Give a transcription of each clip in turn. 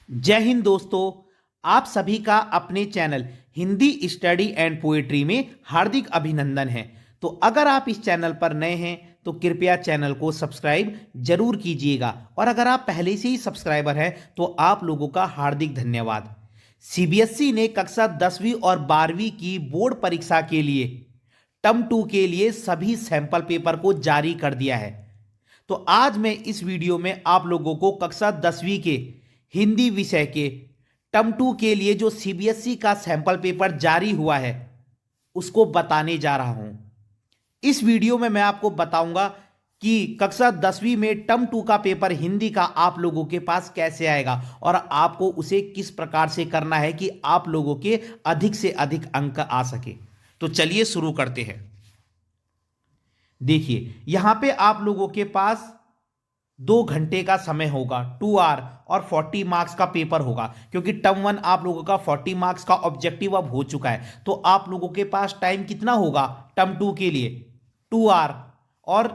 जय हिंद दोस्तों। आप सभी का अपने channel Hindi study and poetry में हार्दिक अभिनंदन है। तो अगर आप इस चैनल पर नए हैं तो कृपया चैनल को सब्सक्राइब जरूर कीजिएगा, और अगर आप पहले से ही सब्सक्राइबर हैं तो आप लोगों का हार्दिक धन्यवाद। सीबीएसई ने कक्षा 10वीं और 12वीं की बोर्ड परीक्षा के लिए टर्म 2 के लिए सभी सैंपल पेपर को जारी कर दिया है। तो आज मैं इस वीडियो में आप लोगों को कक्षा 10वीं के हिंदी विषय के टर्म 2 के लिए जो सीबीएसई का सैंपल पेपर जारी हुआ है उसको बताने जा रहा हूं। इस वीडियो में मैं आपको बताऊंगा कि कक्षा 10वीं में टर्म 2 का पेपर हिंदी का आप लोगों के पास कैसे आएगा और आपको उसे किस प्रकार से करना है कि आप लोगों के अधिक से अधिक अंक आ सके। तो चलिए शुरू करते हैं। देखिए यहां पे आप लोगों के पास 2 घंटे का समय होगा, 2 आवर, और 40 मार्क्स का पेपर होगा, क्योंकि टर्म 1 आप लोगों का 40 मार्क्स का ऑब्जेक्टिव अब हो चुका है। तो आप लोगों के पास टाइम कितना होगा टर्म 2 के लिए? 2 आवर, और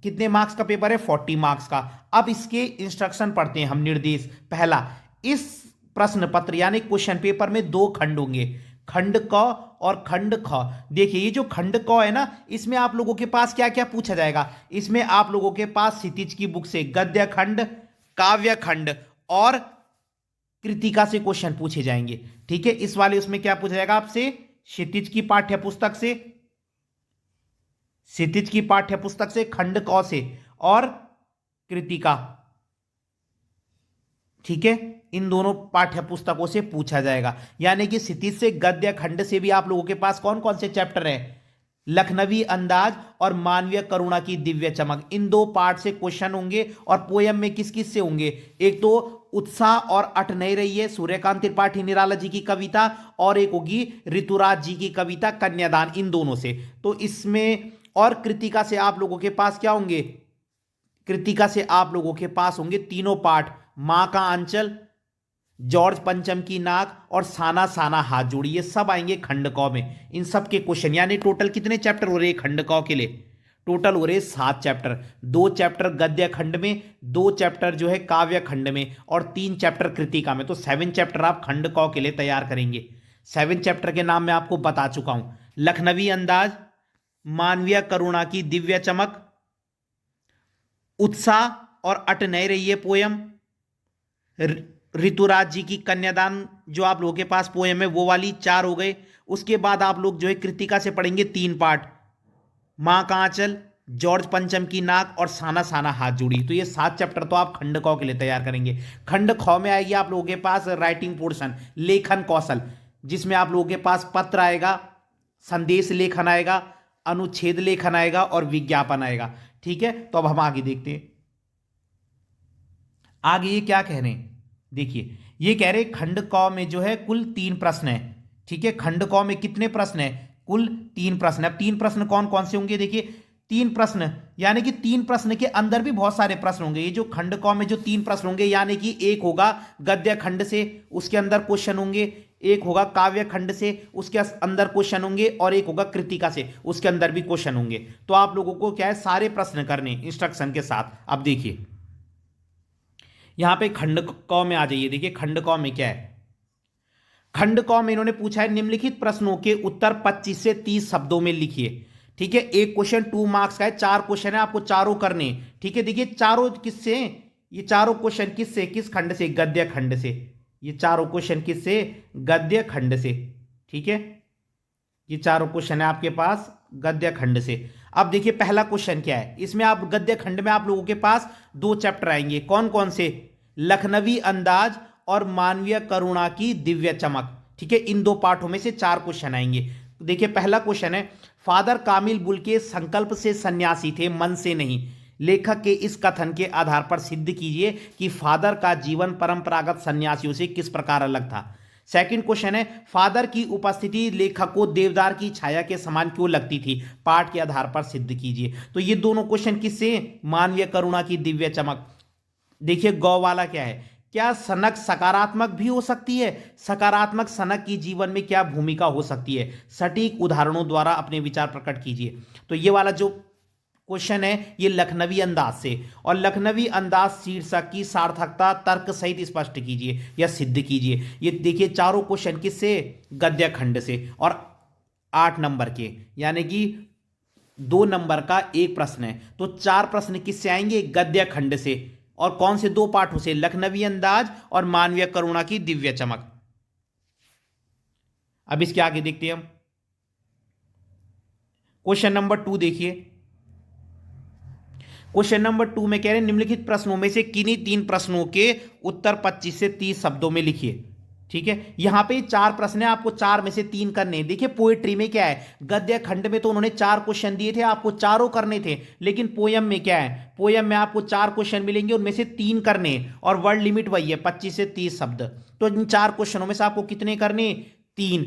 कितने मार्क्स का पेपर है? 40 मार्क्स का। अब इसके इंस्ट्रक्शन पढ़ते हैं हम। निर्देश पहला, इस प्रश्न पत्र यानी क्वेश्चन पेपर में 2 खंड होंगे, खंड क और खंड ख। देखिए ये जो खंड क है ना, इसमें आप लोगों के पास क्या क्या पूछा जाएगा? इसमें आप लोगों के पास क्षितिज की बुक से गद्य खंड, काव्य खंड और कृतिका से क्वेश्चन पूछे जाएंगे। ठीक है, इस वाले उसमें क्या पूछा जाएगा आपसे? क्षितिज की पाठ्य पुस्तक से, क्षितिज की पाठ्य पुस्तक से, खंड क से और कृतिका। ठीक है, इन दोनों पाठ्य पुस्तकों से पूछा जाएगा। यानी कि क्षितिज से, गद्य खंड से भी आप लोगों के पास कौन कौन से चैप्टर हैं? लखनवी अंदाज और मानवीय करुणा की दिव्य चमक, इन 2 पार्ट से क्वेश्चन होंगे। और पोयम में किस किस से होंगे? एक तो उत्साह और अट नहीं रही है, सूर्यकांत त्रिपाठी निराला जी की कविता, और एक होगी ऋतुराज जी की कविता कन्यादान, इन दोनों से। तो इसमें और कृतिका से आप लोगों के पास क्या होंगे? कृतिका से आप लोगों के पास होंगे तीनों पाठ, मां का आंचल, जॉर्ज पंचम की नाक और साना साना हाथ जोड़ी। ये सब आएंगे खंड कौ में, इन सब के क्वेश्चन। यानी टोटल कितने चैप्टर हो रहे हैं खंड कौ के लिए? टोटल हो रहे 7 चैप्टर। 2 चैप्टर गद्य खंड में, 2 चैप्टर जो है काव्य खंड में, और 3 चैप्टर कृतिका में। तो 7 चैप्टर आप खंड कौ के लिए तैयार करेंगे। 7 चैप्टर के नाम मैं आपको बता चुका हूं। लखनवी अंदाज, मानवीय करुणा की दिव्य चमक, उत्साह और अट नहीं रही है पोयम, ऋतुराज जी की कन्यादान जो आप लोगों के पास पोयम है वो वाली, 4 हो गए। उसके बाद आप लोग जो है कृतिका से पढ़ेंगे 3 पार्ट, मां का आंचल, जॉर्ज पंचम की नाक और साना साना हाथ जोड़ी। तो ये 7 चैप्टर तो आप खंड कौ के लिए तैयार करेंगे। खंड खौ में आएगी आप लोगों के पास राइटिंग पोर्शन, लेखन कौशल, जिसमें आप लोगों के पास पत्र आएगा, संदेश लेखन आएगा, अनुच्छेद लेखन आएगा और विज्ञापन आएगा। ठीक है, तो अब हम आगे देखते हैं। आगे ये क्या कह रहे हैं? देखिए ये कह रहे हैं खंड कौ में जो है कुल 3 प्रश्न है। ठीक है, खंड कौ में कितने प्रश्न है? कुल 3 प्रश्न। अब 3 प्रश्न कौन कौन से होंगे? देखिए 3 प्रश्न, यानी कि 3 प्रश्न के अंदर भी बहुत सारे प्रश्न होंगे। ये जो खंड कौ में जो 3 प्रश्न होंगे, यानी कि एक होगा गद्य खंड से, उसके अंदर क्वेश्चन होंगे, एक होगा काव्य खंड से, उसके अंदर क्वेश्चन होंगे, और एक होगा कृतिका से, उसके अंदर भी क्वेश्चन होंगे। तो आप लोगों को क्या है, सारे प्रश्न करने इंस्ट्रक्शन के साथ। अब देखिए यहां पे खंड कौ में आ जाइए। देखिए खंड कौ में क्या है? खंड कौ में इन्होंने पूछा है निम्नलिखित प्रश्नों के उत्तर 25 से 30 शब्दों में लिखिए। ठीक है, एक क्वेश्चन 2 मार्क्स का है, 4 क्वेश्चन है, आपको चारों करने। ठीक है, देखिए चारों किससे? ये चारों क्वेश्चन किससे? किस खंड से? गद्य खंड से। ये चारों क्वेश्चन किससे? गद्य खंड से। ठीक है, ये चारों क्वेश्चन है आपके पास गद्य खंड से। अब देखिए पहला क्वेश्चन क्या है इसमें? आप गद्य खंड में आप लोगों के पास 2 चैप्टर आएंगे, कौन कौन से? लखनवी अंदाज और मानवीय करुणा की दिव्य चमक। ठीक है, इन 2 पाठों में से 4 क्वेश्चन आएंगे। तो देखिए पहला क्वेश्चन है, फादर कामिल बुल्के संकल्प से सन्यासी थे, मन से नहीं। लेखक के इस कथन के आधार पर सिद्ध कीजिए कि फादर का जीवन परंपरागत सन्यासियों से किस प्रकार अलग था। सेकंड क्वेश्चन है, फादर की उपस्थिति लेखक को देवदार की छाया के समान क्यों लगती थी? पाठ के आधार पर सिद्ध कीजिए। तो ये दोनों क्वेश्चन किससे? मानवीय करुणा की दिव्य चमक। देखिए गौ वाला क्या है? क्या सनक सकारात्मक भी हो सकती है? सकारात्मक सनक की जीवन में क्या भूमिका हो सकती है? सटीक उदाहरणों द्वारा अपने विचार प्रकट कीजिए। तो ये वाला जो क्वेश्चन है ये लखनवी अंदाज से, और लखनवी अंदाज शीर्षक की सार्थकता तर्क सहित स्पष्ट कीजिए या सिद्ध कीजिए। ये देखिए चारों क्वेश्चन किससे, गद्य खंड से, और 8 नंबर के, यानी कि 2 नंबर का एक प्रश्न है, तो 4 प्रश्न किससे आएंगे, गद्य खंड से। और कौन से 2 पाठों से, लखनवी अंदाज और मानवीय करुणा की दिव्य चमक। अब इसके आगे देखते हैं हम क्वेश्चन नंबर 2। देखिए क्वेश्चन नंबर 2 में कह रहे हैं निम्नलिखित प्रश्नों में से किन्हीं 3 प्रश्नों के उत्तर 25 से 30 शब्दों में लिखिए। ठीक है, यहां पे 4 प्रश्न है, आपको 4 में से 3 करने हैं। देखिए पोएट्री में क्या है, गद्य खंड में तो उन्होंने 4 क्वेश्चन दिए थे, आपको चारों करने थे, लेकिन पोयम में क्या है, पोयम में आपको 4 क्वेश्चन मिलेंगे, उनमें से 3 करने, और वर्ड लिमिट वही है 25 से 30 शब्द। तो इन 4 क्वेश्चनों में से आपको कितने करने, 3।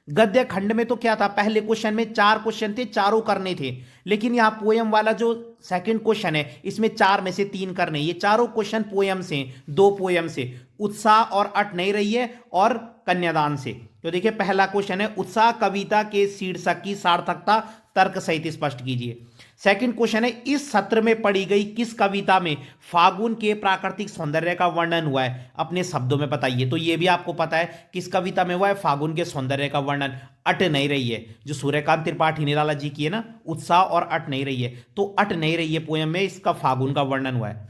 गद्य खंड में तो क्या था, पहले क्वेश्चन में 4 क्वेश्चन थे, चारों करने थे, लेकिन यहां पोयम वाला जो सेकंड क्वेश्चन है इसमें 4 में से 3 करने। ये चारों क्वेश्चन पोयम से, 2 पोयम से, उत्साह और अट नहीं रही है, और कन्यादान से। तो देखिए पहला क्वेश्चन है, उत्साह कविता के शीर्षक की सार्थकता तर्क सहित स्पष्ट कीजिए। सेकंड क्वेश्चन है, इस सत्र में पढ़ी गई किस कविता में फागुन के प्राकृतिक सौंदर्य का वर्णन हुआ है, अपने शब्दों में बताइए। तो ये भी आपको पता है किस कविता में हुआ है, फागुन के सौंदर्य का वर्णन। अट नहीं रही है, जो सूर्यकांत त्रिपाठी निराला जी की है ना, उत्साह और अट नहीं रही है, तो अट नहीं रही है पोयम में, इसका फागुन का वर्णन हुआ है।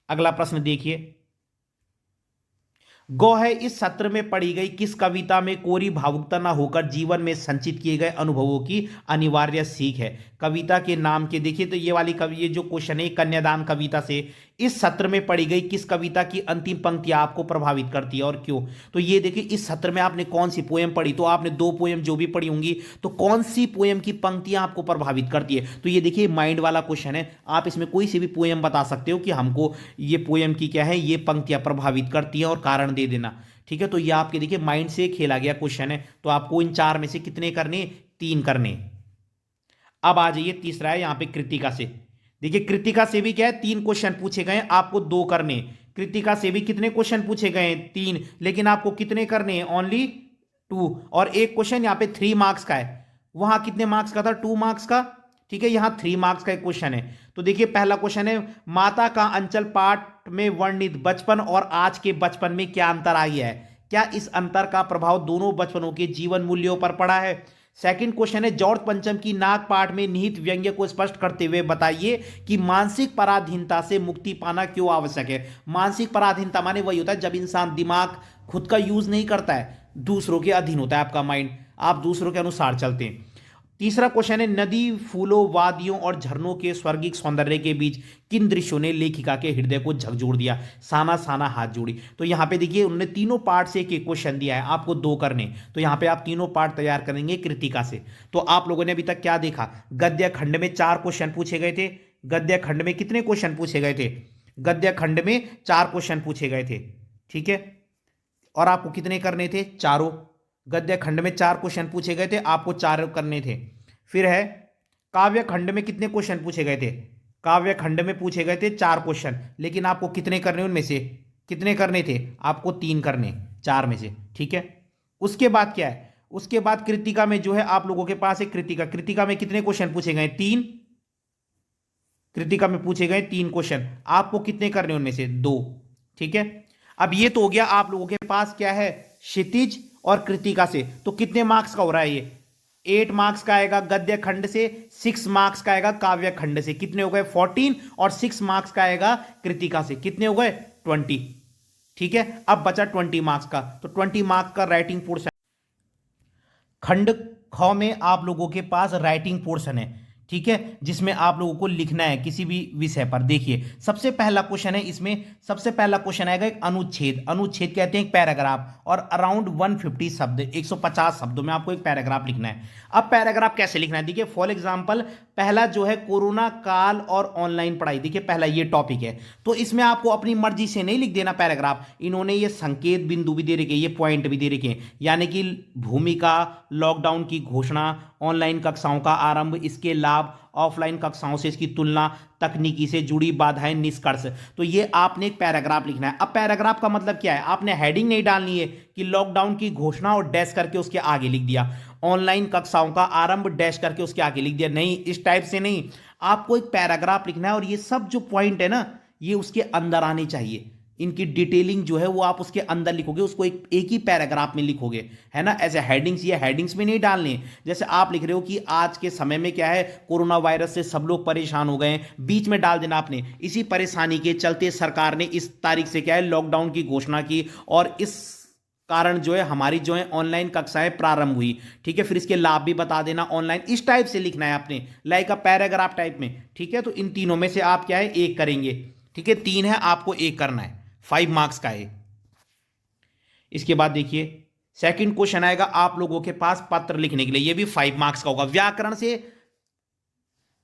अगला प्रश्न देखिए, गौ है इस सत्र में पढ़ी गई किस कविता में कोरी भावुकता न होकर जीवन में संचित किए गए अनुभवों की अनिवार्य सीख है। कविता के नाम के देखिए, तो ये वाली कवि, ये जो क्वेश्चन है कन्यादान कविता से, इस सत्र में पढ़ी गई किस कविता की अंतिम पंक्तियां आपको प्रभावित करती है और क्यों। तो ये देखिए इस सत्र में आपने कौन सी पोयम पढ़ी, तो आपने 2 पोयम जो भी पढ़ी होंगी, तो कौन सी पोयम की पंक्तियां आपको प्रभावित करती है। तो ये देखिए माइंड वाला क्वेश्चन है, आप इसमें कोई सी भी पोयम बता सकते हो कि हमको ये पोयम की क्या है, ये पंक्तियां प्रभावित करती हैं, और कारण दे देना। ठीक है, तो ये आपके देखिए माइंड से खेला गया क्वेश्चन है, तो आपको इन 4 में से कितने करने, 3 करने। अब आ जाइए तीसरा है यहां पे कृतिका से। देखिए कृतिका से भी क्या है, 3 क्वेश्चन पूछे गए, आपको 2 करने। कृतिका से भी कितने क्वेश्चन पूछे गए, 3, लेकिन आपको कितने करने हैं, ओनली 2। और एक क्वेश्चन यहां पे 3 मार्क्स का है, वहां कितने मार्क्स का था, 2 मार्क्स का। ठीक है, यहां 3 मार्क्स का एक क्वेश्चन है। तो देखिए पहला क्वेश्चन है, माता का अंचल पाठ में वर्णित बचपन और आज के बचपन में क्या अंतर आ गया है, क्या इस अंतर का प्रभाव दोनों बचपनों के जीवन मूल्यों पर पड़ा है। सेकंड क्वेश्चन है, जॉर्ज पंचम की नाग पाठ में निहित व्यंग्य को स्पष्ट करते हुए बताइए कि मानसिक पराधीनता से मुक्ति पाना क्यों आवश्यक है। मानसिक पराधीनता माने वही होता है जब इंसान दिमाग खुद का यूज नहीं करता है, दूसरों के अधीन होता है आपका माइंड, आप दूसरों के अनुसार चलते हैं। तीसरा क्वेश्चन है, नदी, फूलों, वादियों और झरनों के स्वर्गिक सौंदर्य के बीच किन दृश्यों ने लेखिका के हृदय को झकझोर दिया। साना साना हाथ जोड़ी। तो यहां पे देखिए उन्होंने तीनों पार्ट से एक क्वेश्चन दिया है, आपको 2 करने, तो यहां पे आप तीनों पार्ट तैयार करेंगे कृतिका से। तो आप लोगों ने अभी तक क्या देखा, गद्य खंड में 4 क्वेश्चन पूछे गए थे। गद्य खंड में कितने क्वेश्चन पूछे गए थे, गद्य खंड में 4 क्वेश्चन पूछे गए थे। ठीक है, और आपको कितने करने थे, चारों। गद्य खंड में 4 क्वेश्चन पूछे गए थे, आपको 4 करने थे। फिर है काव्य खंड में कितने क्वेश्चन पूछे गए थे, काव्य खंड में पूछे गए थे 4 क्वेश्चन, लेकिन आपको कितने करने, उनमें से कितने करने थे, आपको 3 करने 4 में से। ठीक है, उसके बाद क्या है, उसके बाद कृतिका में जो है आप लोगों के पास एक कृतिका, कृतिका में कितने क्वेश्चन पूछे गए, 3। कृतिका में पूछे गए 3 क्वेश्चन, आपको कितने करने, उनमें से 2। ठीक है, अब ये तो हो गया आप लोगों के पास क्या है, क्षितिज और कृतिका से। तो कितने मार्क्स का हो रहा है ये, 8 मार्क्स का आएगा गद्य खंड से, 6 मार्क्स का आएगा काव्य खंड से। कितने हो गए, 14, और 6 मार्क्स का आएगा कृतिका से, कितने हो गए, 20। ठीक है, अब बचा 20 मार्क्स का, तो 20 मार्क्स का राइटिंग पोर्शन। खंड ख में आप लोगों के पास राइटिंग पोर्शन है, ठीक है, जिसमें आप लोगों को लिखना है किसी भी विषय पर। देखिए सबसे पहला क्वेश्चन है, इसमें सबसे पहला क्वेश्चन आएगा एक अनुच्छेद। अनुच्छेद कहते हैं एक पैराग्राफ, और अराउंड 150 शब्द, 150 शब्दों में आपको एक पैराग्राफ लिखना है। अब पैराग्राफ कैसे लिखना है, देखिए फॉर एग्जांपल पहला जो है कोरोना काल और ऑनलाइन पढ़ाई। देखिए पहला ये टॉपिक है, तो इसमें आपको अपनी मर्जी से नहीं लिख देना पैराग्राफ, इन्होंने ये संकेत बिंदु भी दे रखे, ये पॉइंट भी दे रखे, यानी कि भूमिका, लॉकडाउन की घोषणा, ऑनलाइन कक्षाओं का आरंभ, इसके लाभ, ऑफलाइन कक्षाओं से इसकी तुलना, तकनीकी से जुड़ी बाधाएं, निष्कर्ष। तो ये आपने एक पैराग्राफ लिखना है। अब पैराग्राफ का मतलब क्या है, आपने हेडिंग नहीं डालनी है कि लॉकडाउन की घोषणा और डैश करके उसके आगे लिख दिया। ऑनलाइन कक्षाओं का आरंभ डैश करके उसके आगे लिख दिया। नहीं, इस टाइप से नहीं, आपको एक पैराग्राफ लिखना है और ये सब जो पॉइंट है ना ये उसके अंदर आने चाहिए। इनकी डिटेलिंग जो है वो आप उसके अंदर लिखोगे, उसको एक ही पैराग्राफ में लिखोगे, है ना। ऐसे हेडिंग्स, ये हेडिंग्स में नहीं डालने। जैसे आप लिख रहे हो कि आज के समय में क्या है, कोरोना वायरस से सब लोग परेशान हो गए हैं, बीच में डाल देना आपने इसी परेशानी के चलते सरकार ने इस तारीख से क्या है लॉकडाउन की घोषणा की और इस कारण जो है हमारी जो है ऑनलाइन कक्षाएं प्रारंभ हुई। ठीक है, फिर इसके लाभ भी बता देना ऑनलाइन, इस टाइप से लिखना है आपने, लाइक अ पैराग्राफ टाइप में। ठीक है, तो इन तीनों में से आप क्या है एक करेंगे। ठीक है, 3 है, आपको एक करना है, 5 मार्क्स का है। इसके बाद देखिए सेकंड क्वेश्चन आएगा आप लोगों के पास पत्र लिखने के लिए, ये भी 5 मार्क्स का होगा। व्याकरण से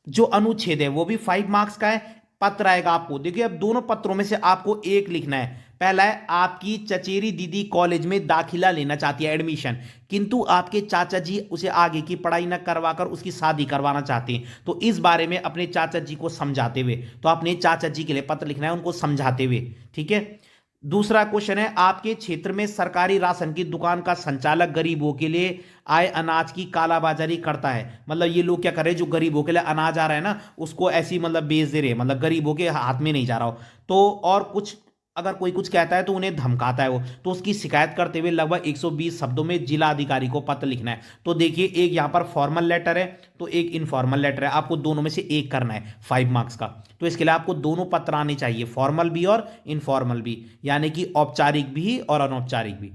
जो अनुच्छेद है वो भी 5 मार्क्स का है। पत्र आएगा आपको, देखिए अब दोनों पत्रों में से आपको एक लिखना है। पहला है, आपकी चचेरी दीदी कॉलेज में दाखिला लेना चाहती है, एडमिशन, किंतु आपके चाचा जी उसे आगे की पढ़ाई न करवाकर उसकी शादी करवाना चाहते हैं। तो इस बारे में अपने चाचा जी को समझाते हुए, तो अपने चाचा जी के लिए पत्र लिखना है, उनको समझाते हुए। ठीक है। दूसरा क्वेश्चन है, आपके क्षेत्र में सरकारी राशन की दुकान का संचालक गरीबों के लिए आए अनाज की कालाबाजारी करता है। मतलब ये लोग क्या कर रहे हैं, जो गरीबों के लिए अनाज आ रहा है ना उसको ऐसी मतलब बेच दे रहे हैं, मतलब गरीबों के हाथ में नहीं जा रहा हो। तो और कुछ अगर कोई कुछ कहता है तो उन्हें धमकाता है वो, तो उसकी शिकायत करते हुए लगभग 120 शब्दों में जिला अधिकारी को पत्र लिखना है। तो देखिए एक यहाँ पर फॉर्मल लेटर है तो एक इनफॉर्मल लेटर है, आपको दोनों में से एक करना है 5 मार्क्स का। तो इसके लिए आपको दोनों पत्र आने चाहिए, फॉर्मल भी और इनफॉर्मल भी, यानी कि औपचारिक भी और अनौपचारिक भी।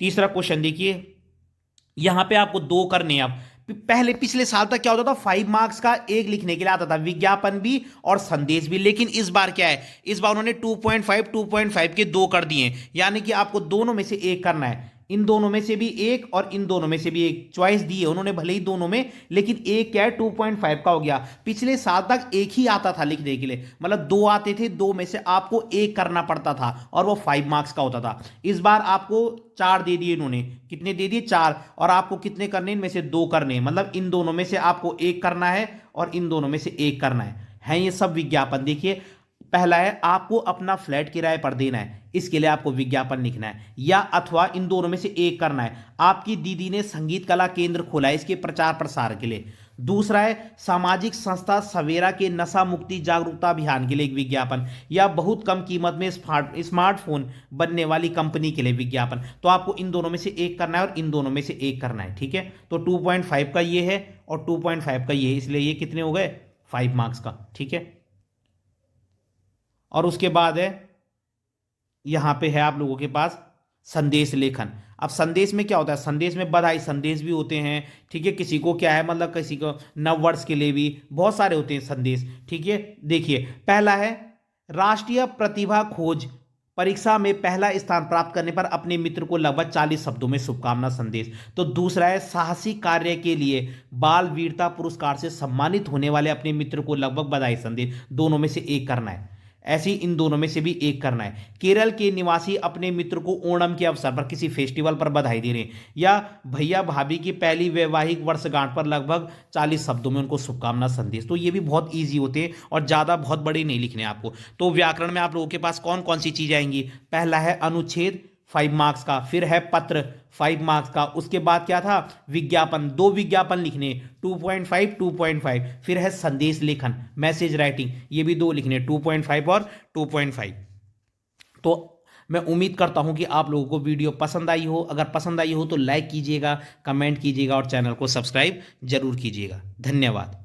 तीसरा क्वेश्चन देखिए, यहां पे आपको 2 करने हैं। अब पहले पिछले साल तक क्या होता था, 5 मार्क्स का एक लिखने के लिए आता था, विज्ञापन भी और संदेश भी। लेकिन इस बार क्या है, इस बार उन्होंने 2.5 के 2 कर दिए, यानी कि आपको दोनों में से एक करना है। इन दोनों में से भी एक और इन दोनों में से भी एक चॉइस दी है उन्होंने, भले ही दोनों में, लेकिन एक क्या है 2.5 का हो गया। पिछले साल तक एक ही आता था लिखने के लिए, मतलब 2 आते थे, 2 में से आपको एक करना पड़ता था और वो 5 मार्क्स का होता था। इस बार आपको 4 दे दिए इन्होंने, कितने दे दिए 4, और आपको कितने करने, इनमें से 2 करने, मतलब इन दोनों में से आपको एक करना है और इन दोनों में से एक करना है ये सब विज्ञापन। देखिए पहला है, आपको अपना फ्लैट किराए पर देना है, इसके लिए आपको विज्ञापन लिखना है, या अथवा इन दोनों में से एक करना है, आपकी दीदी ने संगीत कला केंद्र खोला है, इसके प्रचार प्रसार के लिए। दूसरा है, सामाजिक संस्था सवेरा के नशा मुक्ति जागरूकता अभियान के लिए एक विज्ञापन, या बहुत कम कीमत में स्मार्टफोन बनने वाली कंपनी के लिए विज्ञापन। तो आपको इन दोनों में से एक करना है और इन दोनों में से एक करना है। ठीक है, तो 2.5 का ये है और 2.5 का ये है, इसलिए ये कितने हो गए 5 मार्क्स का। ठीक है, और उसके बाद है यहां पे है आप लोगों के पास संदेश लेखन। अब संदेश में क्या होता है, संदेश में बधाई संदेश भी होते हैं। ठीक है, किसी को क्या है, मतलब किसी को नववर्ष के लिए भी बहुत सारे होते हैं संदेश। ठीक है, देखिए पहला है, राष्ट्रीय प्रतिभा खोज परीक्षा में पहला स्थान प्राप्त करने पर अपने मित्र को लगभग 40 शब्दों में शुभकामना संदेश। तो दूसरा है, साहसी कार्य के लिए बाल वीरता पुरस्कार से सम्मानित होने वाले अपने मित्र को लगभग बधाई संदेश। दोनों में से एक करना है, ऐसे ही इन दोनों में से भी एक करना है। केरल के निवासी अपने मित्र को ओणम के अवसर पर किसी फेस्टिवल पर बधाई दे रहे हैं, या भैया भाभी की पहली वैवाहिक वर्षगांठ पर लगभग 40 शब्दों में उनको शुभकामना संदेश। तो ये भी बहुत ईजी होते हैं और ज़्यादा बहुत बड़े नहीं लिखने आपको। तो व्याकरण में आप लोगों के पास कौन कौन सी चीज़ें आएंगी, पहला है अनुच्छेद 5 मार्क्स का, फिर है पत्र 5 मार्क्स का, उसके बाद क्या था विज्ञापन, 2 विज्ञापन लिखने 2.5, फिर है संदेश लेखन मैसेज राइटिंग, ये भी 2 लिखने 2.5 और 2.5। तो मैं उम्मीद करता हूं कि आप लोगों को वीडियो पसंद आई हो। अगर पसंद आई हो तो लाइक कीजिएगा, कमेंट कीजिएगा और चैनल को सब्सक्राइब जरूर कीजिएगा। धन्यवाद।